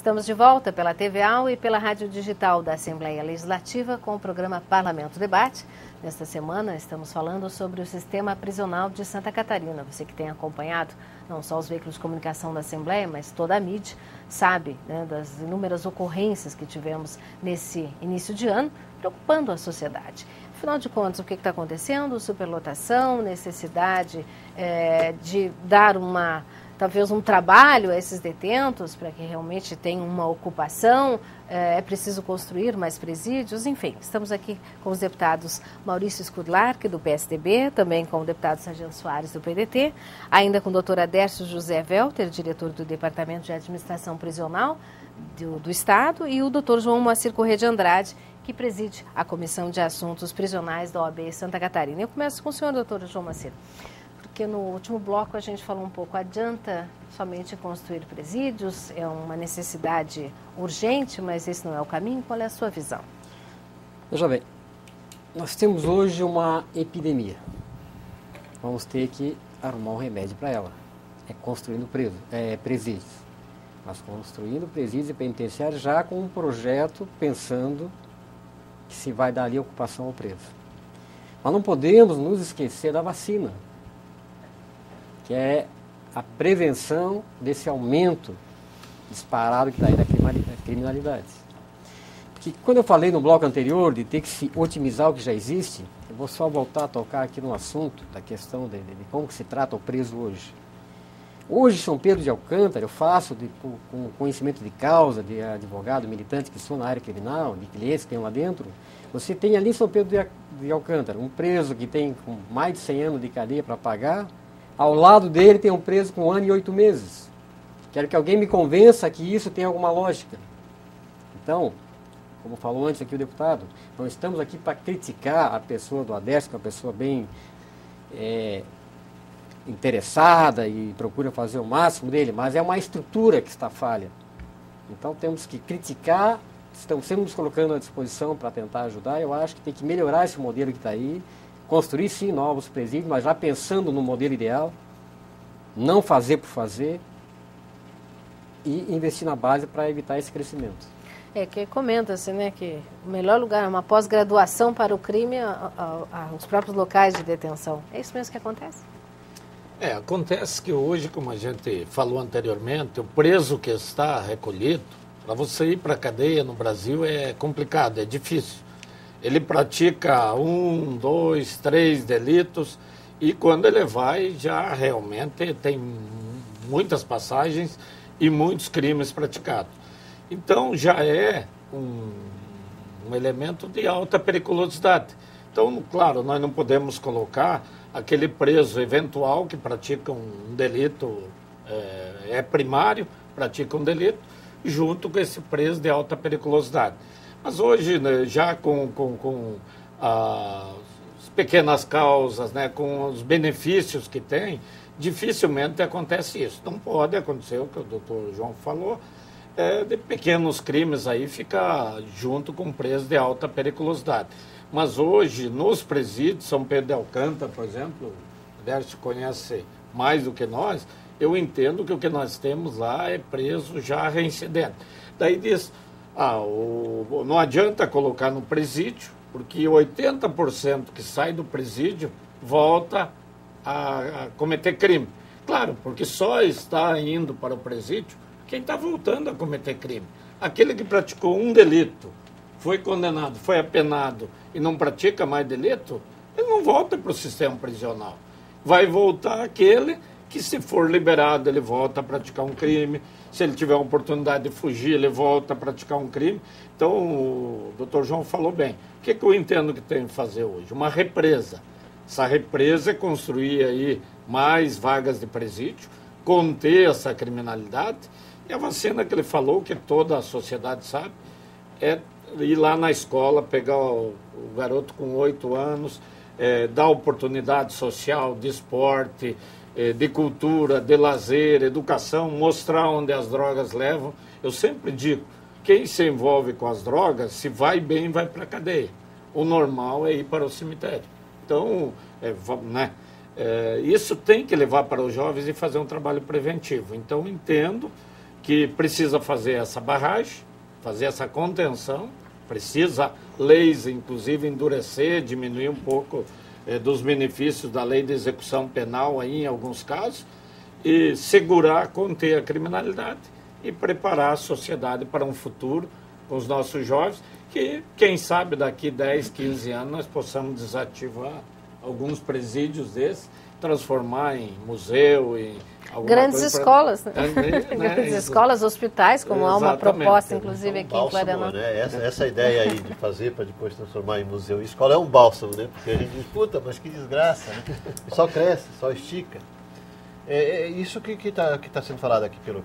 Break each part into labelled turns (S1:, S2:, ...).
S1: Estamos de volta pela TVA e pela Rádio Digital da Assembleia Legislativa com o programa Parlamento Debate. Nesta semana estamos falando sobre o sistema prisional de Santa Catarina. Você que tem acompanhado não só os veículos de comunicação da Assembleia, mas toda a mídia, sabe, né, das inúmeras ocorrências que tivemos nesse início de ano, preocupando a sociedade. Afinal de contas, o que está acontecendo? Superlotação, necessidade de dar talvez um trabalho a esses detentos para que realmente tenham uma ocupação, é preciso construir mais presídios, enfim. Estamos aqui com os deputados Maurício Skudlark, do PSDB, também com o deputado Sargento Soares, do PDT, ainda com o doutor Adércio José Welter, diretor do Departamento de Administração Prisional do Estado, e o doutor João Moacir Corrêa de Andrade, que preside a Comissão de Assuntos Prisionais da OAB Santa Catarina. Eu começo com o senhor, doutor João Moacir. Porque no último bloco a gente falou um pouco, adianta somente construir presídios? É uma necessidade urgente, mas esse não é o caminho? Qual é a sua visão?
S2: Veja bem, nós temos hoje uma epidemia. Vamos ter que arrumar um remédio para ela. É construindo presídios. Mas construindo presídios e penitenciários já com um projeto pensando que se vai dar ali ocupação ao preso. Mas não podemos nos esquecer da vacina, que é a prevenção desse aumento disparado que está aí da criminalidade. Porque quando eu falei no bloco anterior de ter que se otimizar o que já existe, eu vou só voltar a tocar aqui no assunto da questão de como que se trata o preso hoje. Hoje, São Pedro de Alcântara, eu faço com conhecimento de causa, de advogado, militante que sou na área criminal, de clientes que tem lá dentro, você tem ali em São Pedro de Alcântara um preso que tem com mais de 100 anos de cadeia para pagar. Ao lado dele tem um preso com 1 ano e 8 meses. Quero que alguém me convença que isso tem alguma lógica. Então, como falou antes aqui o deputado, não estamos aqui para criticar a pessoa do Adércio, que é uma pessoa bem interessada e procura fazer o máximo dele, mas é uma estrutura que está falha. Então temos que criticar, estamos sempre nos colocando à disposição para tentar ajudar. Eu acho que tem que melhorar esse modelo que está aí, construir sim novos presídios, mas já pensando no modelo ideal, não fazer por fazer e investir na base para evitar esse crescimento.
S1: Que comenta-se, né, que o melhor lugar é uma pós-graduação para o crime os próprios locais de detenção. É isso mesmo que acontece?
S3: Acontece que hoje, como a gente falou anteriormente, o preso que está recolhido, para você ir para a cadeia no Brasil é complicado, é difícil. Ele pratica 1, 2, 3 delitos e quando ele vai já realmente tem muitas passagens e muitos crimes praticados. Então já é um elemento de alta periculosidade. Então, claro, nós não podemos colocar aquele preso eventual que pratica um delito, é primário, pratica um delito, junto com esse preso de alta periculosidade. Mas hoje, né, já com as pequenas causas, né, com os benefícios que tem, dificilmente acontece isso. Não pode acontecer o que o doutor João falou, de pequenos crimes aí ficar junto com preso de alta periculosidade. Mas hoje, nos presídios, São Pedro de Alcântara, por exemplo, o Dércio conhece mais do que nós, eu entendo que o que nós temos lá é preso já reincidente. Daí diz, não adianta colocar no presídio, porque 80% que sai do presídio volta a cometer crime. Claro, porque só está indo para o presídio quem está voltando a cometer crime. Aquele que praticou um delito, foi condenado, foi apenado e não pratica mais delito, ele não volta para o sistema prisional. Vai voltar aquele que, se for liberado, ele volta a praticar um crime. Se ele tiver a oportunidade de fugir, ele volta a praticar um crime. Então, o doutor João falou bem. O que eu entendo que tem que fazer hoje? Uma represa. Essa represa é construir aí mais vagas de presídio, conter essa criminalidade. E a vacina que ele falou, que toda a sociedade sabe, é ir lá na escola, pegar o garoto com 8 anos, dar oportunidade social, de esporte, de cultura, de lazer, educação, mostrar onde as drogas levam. Eu sempre digo, quem se envolve com as drogas, se vai bem, vai para a cadeia. O normal é ir para o cemitério. Então, isso tem que levar para os jovens e fazer um trabalho preventivo. Então, entendo que precisa fazer essa barragem, fazer essa contenção, precisa leis, inclusive, endurecer, diminuir um pouco dos benefícios da lei de execução penal aí, em alguns casos, e segurar, conter a criminalidade e preparar a sociedade para um futuro com os nossos jovens, que, quem sabe, daqui 10, 15 anos nós possamos desativar alguns presídios desses, transformar em museu, em
S1: grandes escolas, né? Grandes
S3: Isso.
S1: escolas, hospitais, como há uma proposta, inclusive, aqui em Florianópolis.
S4: Né? Essa ideia aí de fazer para depois transformar em museu e escola é um bálsamo, né? Porque a gente diz, puta, mas que desgraça, né? Só cresce, só estica. É isso que tá sendo falado aqui pelos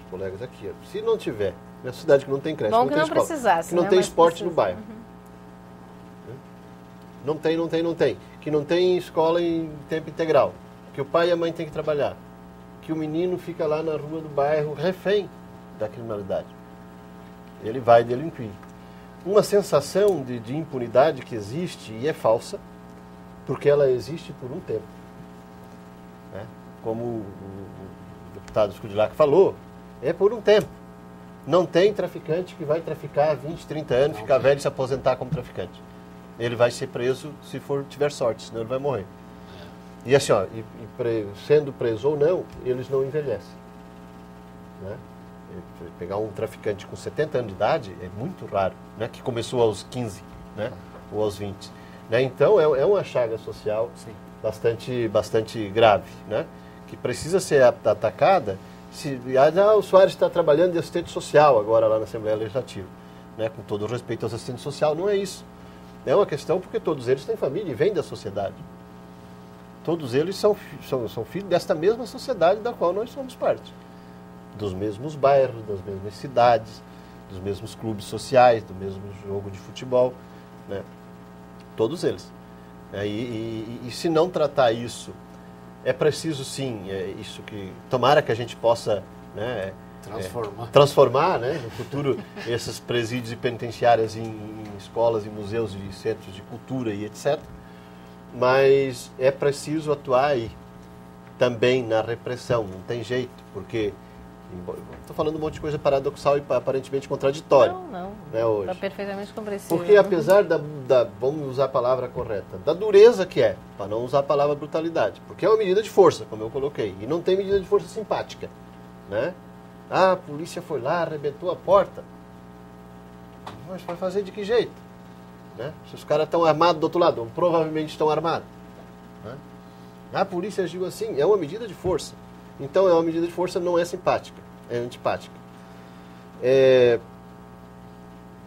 S4: colegas aqui. Ó. Se não tiver, na cidade que não tem creche,
S1: bom
S4: não
S1: que
S4: tem
S1: não
S4: escola,
S1: precisasse,
S4: que não
S1: né?
S4: tem
S1: Mas
S4: esporte
S1: precisa.
S4: no bairro. Não tem. Que não tem escola em tempo integral. Que o pai e a mãe têm que trabalhar. Que o menino fica lá na rua do bairro refém da criminalidade. Ele vai delinquir. Uma sensação de impunidade que existe e é falsa, porque ela existe por um tempo. Né? Como o deputado Scudillac falou, é por um tempo. Não tem traficante que vai traficar 20, 30 anos, ficar velho e se aposentar como traficante. Ele vai ser preso se tiver sorte, senão ele vai morrer. E assim, ó, sendo preso ou não, eles não envelhecem. Né? Pegar um traficante com 70 anos de idade é muito raro, né? Que começou aos 15, né? Ou aos 20. Né? Então é uma chaga social bastante grave, né? Que precisa ser atacada. O Soares está trabalhando de assistente social agora lá na Assembleia Legislativa. Né? Com todo o respeito aos assistentes sociais, não é isso. É uma questão porque todos eles têm família e vêm da sociedade. Todos eles são filhos desta mesma sociedade da qual nós somos parte. Dos mesmos bairros, das mesmas cidades, dos mesmos clubes sociais, do mesmo jogo de futebol. Né? Todos eles. E se não tratar isso, é preciso sim, isso que tomara que a gente possa... Né, transformar, né, no futuro esses presídios e penitenciárias em escolas, em museus e centros de cultura e etc. Mas é preciso atuar aí também na repressão, não tem jeito, porque estou falando um monte de coisa paradoxal e aparentemente contraditória.
S1: Não,
S4: né, hoje.
S1: Está perfeitamente compreensível.
S4: Porque apesar vamos usar a palavra correta, da dureza que é, para não usar a palavra brutalidade, porque é uma medida de força, como eu coloquei, e não tem medida de força simpática, né? A polícia foi lá, arrebentou a porta. Mas vai fazer de que jeito? Né? Se os caras estão armados do outro lado, provavelmente estão armados. Né? A polícia agiu assim, é uma medida de força. Então é uma medida de força, não é simpática, é antipática.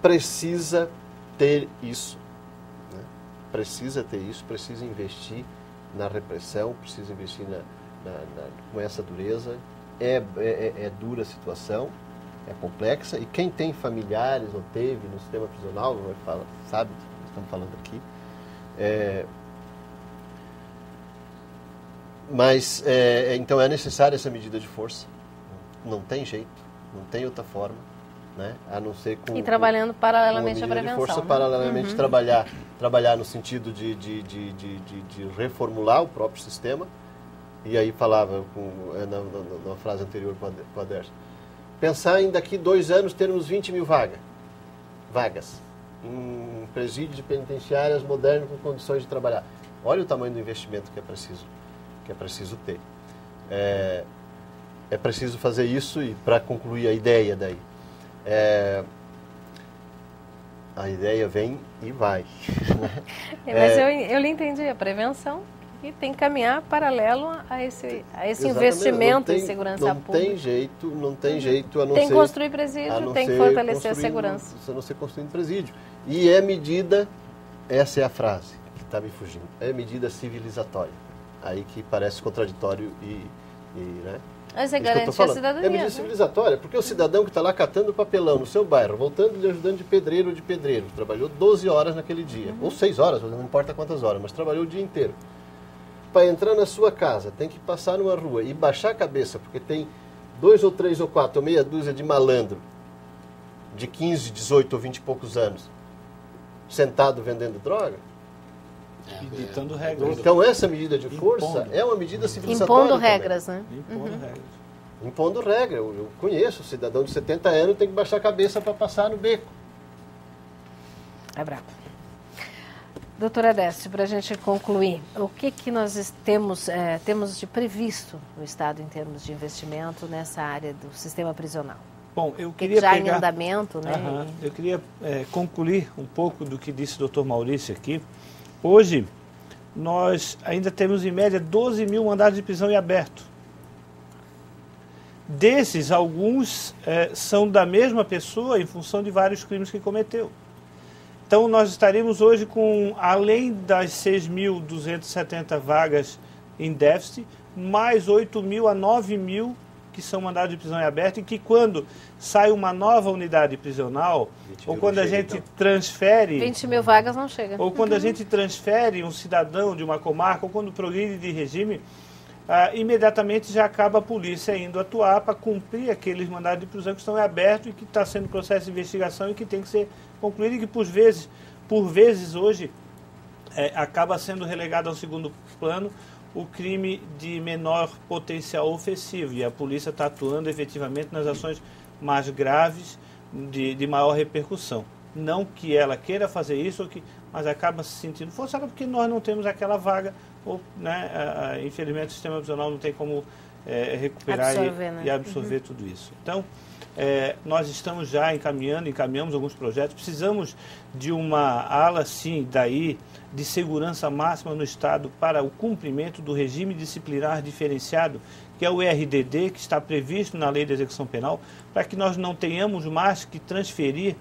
S4: Precisa ter isso. Né? Precisa ter isso, precisa investir na repressão, precisa investir com essa dureza. É dura a situação, é complexa, e quem tem familiares ou teve no sistema prisional, sabe do que estamos falando aqui. Então é necessária essa medida de força, não tem jeito, não tem outra forma, né? A não ser com...
S1: E trabalhando paralelamente a
S4: prevenção.
S1: prevenção.
S4: De força, paralelamente trabalhar no sentido de reformular o próprio sistema. E aí falava, na frase anterior com o Aderson, pensar em daqui 2 anos termos 20 mil vagas em presídios e penitenciárias modernos com condições de trabalhar. Olha o tamanho do investimento que é preciso ter. É preciso fazer isso, e para concluir a ideia daí, a ideia vem e vai.
S1: Mas eu lhe entendi, a prevenção e tem que caminhar paralelo a esse investimento em segurança pública.
S4: Não tem jeito a não ser...
S1: Tem que construir presídio, tem que fortalecer a segurança.
S4: A não ser construindo presídio. E medida, essa é a frase que está me fugindo, é medida civilizatória. Aí que parece contraditório né?
S1: Mas é garantir a cidadania.
S4: É medida civilizatória, porque o cidadão que está lá catando papelão no seu bairro, voltando de ajudante de pedreiro ou de pedreiro, trabalhou 12 horas naquele dia, ou 6 horas, não importa quantas horas, mas trabalhou o dia inteiro. Para entrar na sua casa, tem que passar numa rua e baixar a cabeça, porque tem 2 ou 3 ou 4 ou meia dúzia de malandro de 15, 18 ou 20 e poucos anos sentado vendendo droga.
S5: E ditando regras.
S4: Então essa medida de força é uma medida civilizatória.
S1: Impondo regras, né?
S5: Impondo regras.
S4: impondo regra. Eu conheço, o cidadão de 70 anos tem que baixar a cabeça para passar no beco.
S1: É brabo. Doutora Décio, para a gente concluir, o que nós temos de previsto no Estado em termos de investimento nessa área do sistema prisional?
S5: Bom, eu queria
S1: já em andamento, né?
S5: Eu queria concluir um pouco do que disse o Dr. Maurício aqui. Hoje, nós ainda temos em média 12 mil mandados de prisão em aberto. Desses, alguns são da mesma pessoa em função de vários crimes que cometeu. Então, nós estaríamos hoje com, além das 6.270 vagas em déficit, mais 8.000 a 9.000 que são mandados de prisão em aberto, e que quando sai uma nova unidade prisional, ou quando a gente transfere...
S1: 20 mil vagas não chega.
S5: Ou quando a gente transfere um cidadão de uma comarca, ou quando progride de regime, imediatamente já acaba a polícia indo atuar para cumprir aqueles mandados de prisão que estão em aberto e que está sendo processo de investigação e que tem que ser concluído e que por vezes hoje acaba sendo relegado ao segundo plano o crime de menor potencial ofensivo, e a polícia está atuando efetivamente nas ações mais graves de maior repercussão. Não que ela queira fazer isso, mas acaba se sentindo forçada porque nós não temos aquela vaga, ou, né, infelizmente o sistema prisional não tem como recuperar e absorver tudo isso. Então, nós estamos já encaminhamos alguns projetos, precisamos de uma ala, sim, daí, de segurança máxima no Estado para o cumprimento do regime disciplinar diferenciado, que é o RDD, que está previsto na Lei de Execução Penal, para que nós não tenhamos mais que transferir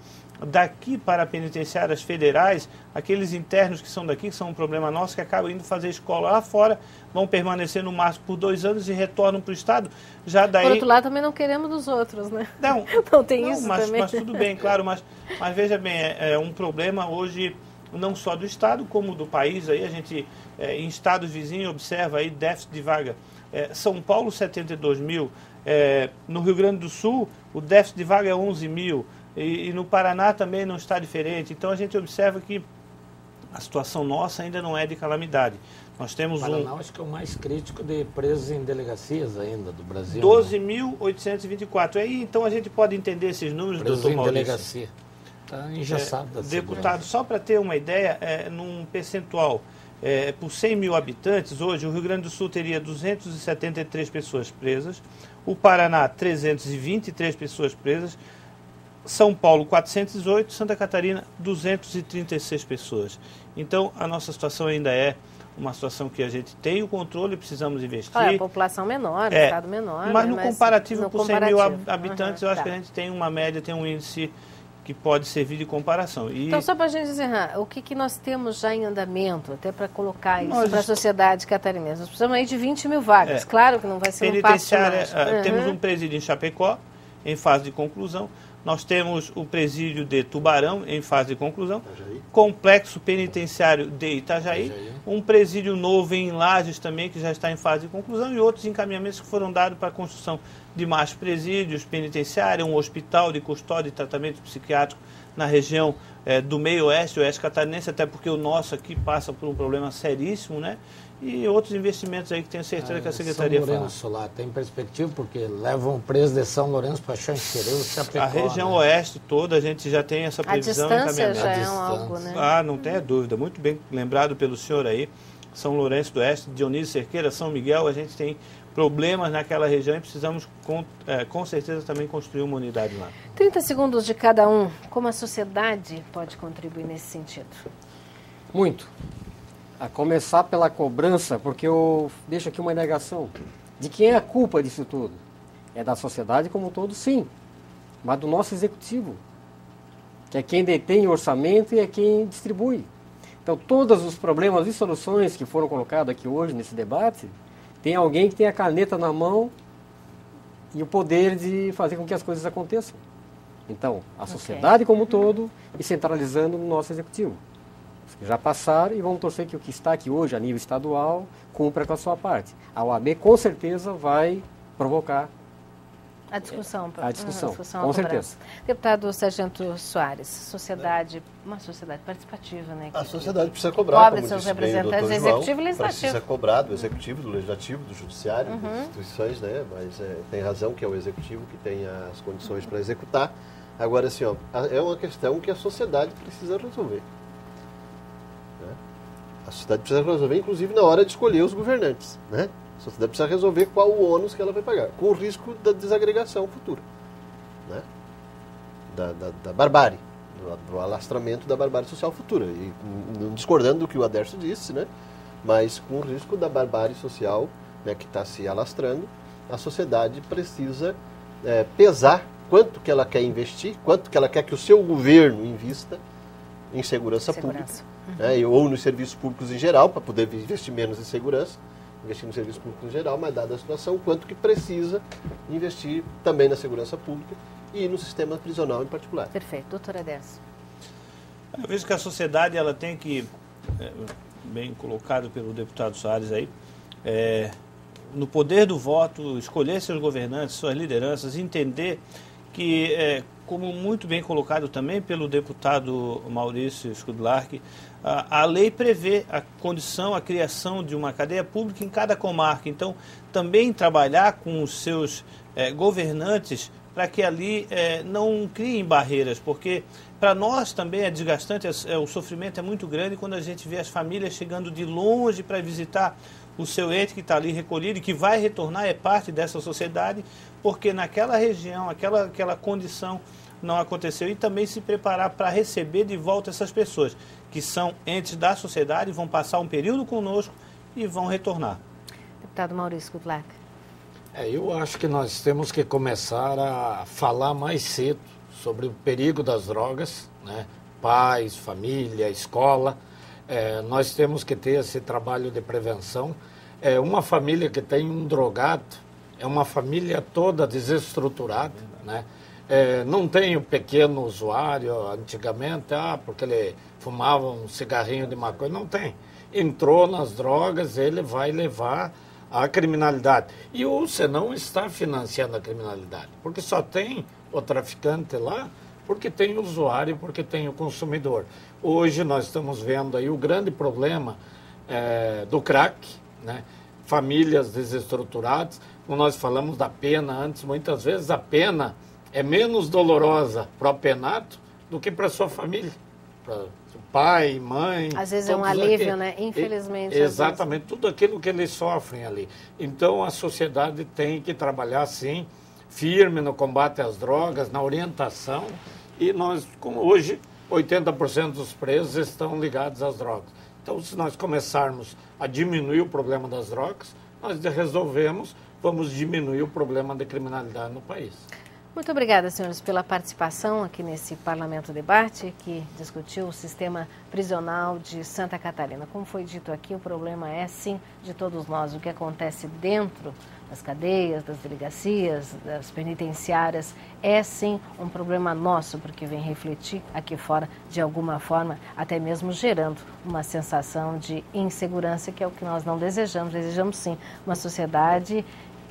S5: daqui para penitenciárias federais, aqueles internos que são daqui, que são um problema nosso, que acabam indo fazer escola lá fora, vão permanecer no máximo por 2 anos e retornam para o Estado. Já daí...
S1: Por outro lado, também não queremos dos outros, né?
S5: Não
S1: tem isso também.
S5: Mas tudo bem, claro, mas veja bem, é um problema hoje não só do Estado, como do país. Aí a gente, em estados vizinhos, observa aí déficit de vaga. São Paulo, 72 mil. No Rio Grande do Sul, o déficit de vaga é 11 mil. E no Paraná também não está diferente. Então a gente observa que a situação nossa ainda não é de calamidade. Nós temos
S3: Paraná, acho que é o mais crítico de presos em delegacias ainda do Brasil.
S5: 12.824. Aí então a gente pode entender esses números, doutor Maurício.
S3: Delegacia. Está engessado.
S5: Deputado, só para ter uma ideia, num percentual, por 100 mil habitantes, hoje o Rio Grande do Sul teria 273 pessoas presas, o Paraná 323 pessoas presas, São Paulo 408, Santa Catarina 236 pessoas. Então a nossa situação ainda é uma situação que a gente tem o controle, precisamos investir.
S1: A população menor, estado menor.
S5: Mas no comparativo por 100 mil habitantes, eu acho que a gente tem uma média, tem um índice que pode servir de comparação.
S1: Então, só para a gente encerrar, o que nós temos já em andamento, até para colocar isso para a sociedade catarinense? Nós precisamos aí de 20 mil vagas. Claro que não vai ser um passo mágico.
S5: Temos um presídio em Chapecó, em fase de conclusão. Nós temos o presídio de Tubarão, em fase de conclusão. Itajaí. Complexo penitenciário de Itajaí. Um presídio novo em Lages também, que já está em fase de conclusão. E outros encaminhamentos que foram dados para a construção de mais presídios penitenciários, um hospital de custódia e tratamento psiquiátrico na região do meio oeste catarinense, até porque o nosso aqui passa por um problema seríssimo, né? E outros investimentos aí que tenho certeza que a Secretaria faz.
S3: São Lourenço lá tem perspectiva, porque levam preso de São Lourenço para Xanxerê, Chapecó.
S5: A região oeste toda, a gente já tem essa previsão.
S1: A distância já é algo, né?
S5: Não tenha dúvida. Muito bem lembrado pelo senhor aí. São Lourenço do Oeste, Dionísio Cerqueira, São Miguel, a gente tem problemas naquela região e precisamos com certeza também construir uma unidade lá.
S1: 30 segundos de cada um. Como a sociedade pode contribuir nesse sentido?
S2: Muito. A começar pela cobrança, porque eu deixo aqui uma indagação. De quem é a culpa disso tudo? É da sociedade como um todo, sim. Mas do nosso executivo, que é quem detém o orçamento e é quem distribui. Então, todos os problemas e soluções que foram colocados aqui hoje nesse debate, tem alguém que tem a caneta na mão e o poder de fazer com que as coisas aconteçam. Então, a sociedade como um todo e centralizando no nosso executivo. Os que já passaram e vamos torcer que o que está aqui hoje a nível estadual cumpra com a sua parte. A OAB com certeza vai provocar
S1: A discussão.
S2: A discussão,
S1: discussão
S2: com certeza.
S1: Deputado Sargento Soares, uma sociedade participativa, né?
S4: A sociedade precisa cobrar,
S1: cobre
S4: como
S1: seus
S4: disse bem o
S1: representantes
S4: Dr.
S1: executivo e
S4: João,
S1: legislativo.
S4: precisa cobrar do executivo, do legislativo, do judiciário, das instituições, né? Mas tem razão que é o executivo que tem as condições para executar. Agora, assim, ó, é uma questão que a sociedade precisa resolver. Né? A sociedade precisa resolver, inclusive, na hora de escolher os governantes, né? A sociedade precisa resolver qual o ônus que ela vai pagar, com o risco da desagregação futura, né? Da barbárie, do alastramento da barbárie social futura. E discordando do que o Aderso disse, né? Mas com o risco da barbárie social, né, que está se alastrando, a sociedade precisa pesar quanto que ela quer investir, quanto que ela quer que o seu governo invista em segurança pública, né, ou nos serviços públicos em geral, para poder investir menos em segurança, investir nos serviços públicos em geral, mas dada a situação, quanto que precisa investir também na segurança pública e no sistema prisional em particular.
S1: Perfeito. Doutora Aderso.
S5: Eu vejo que a sociedade ela tem que, bem colocado pelo deputado Soares aí, no poder do voto, escolher seus governantes, suas lideranças, entender que, como muito bem colocado também pelo deputado Maurício Skudlark, a lei prevê a condição, a criação de uma cadeia pública em cada comarca. Então, também trabalhar com os seus governantes para que ali não criem barreiras, porque para nós também é desgastante, o sofrimento é muito grande quando a gente vê as famílias chegando de longe para visitar o seu ente que está ali recolhido e que vai retornar, é parte dessa sociedade, porque naquela região, aquela condição não aconteceu, e também se preparar para receber de volta essas pessoas, que são entes da sociedade, vão passar um período conosco e vão retornar.
S1: Deputado Maurício Skudlark.
S3: Eu acho que nós temos que começar a falar mais cedo sobre o perigo das drogas, né? Pais, família, escola. Nós temos que ter esse trabalho de prevenção. Uma família que tem um drogado é uma família toda desestruturada, né? Não tem o pequeno usuário antigamente, porque ele fumava um cigarrinho de maconha. Não tem. Entrou nas drogas, ele vai levar a criminalidade. E o senão está financiando a criminalidade, porque só tem o traficante lá, porque tem o usuário, porque tem o consumidor. Hoje nós estamos vendo aí o grande problema do crack, né? Famílias desestruturadas. Como nós falamos da pena antes, muitas vezes a pena é menos dolorosa para o apenado do que para a sua família, para o pai, mãe.
S1: Às vezes é um alívio, né? Infelizmente.
S3: Exatamente, tudo aquilo que eles sofrem ali. Então a sociedade tem que trabalhar, sim, firme no combate às drogas, na orientação. E nós, como hoje, 80% dos presos estão ligados às drogas. Então, se nós começarmos a diminuir o problema das drogas, nós vamos diminuir o problema da criminalidade no país.
S1: Muito obrigada, senhores, pela participação aqui nesse Parlamento Debate, que discutiu o sistema prisional de Santa Catarina. Como foi dito aqui, o problema é, sim, de todos nós. O que acontece dentro das cadeias, das delegacias, das penitenciárias, é, sim, um problema nosso, porque vem refletir aqui fora, de alguma forma, até mesmo gerando uma sensação de insegurança, que é o que nós não desejamos. Desejamos, sim, uma sociedade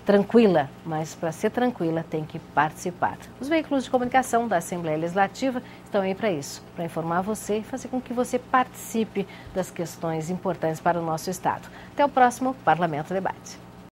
S1: tranquila, mas para ser tranquila tem que participar. Os veículos de comunicação da Assembleia Legislativa estão aí para isso, para informar você e fazer com que você participe das questões importantes para o nosso Estado. Até o próximo Parlamento Debate.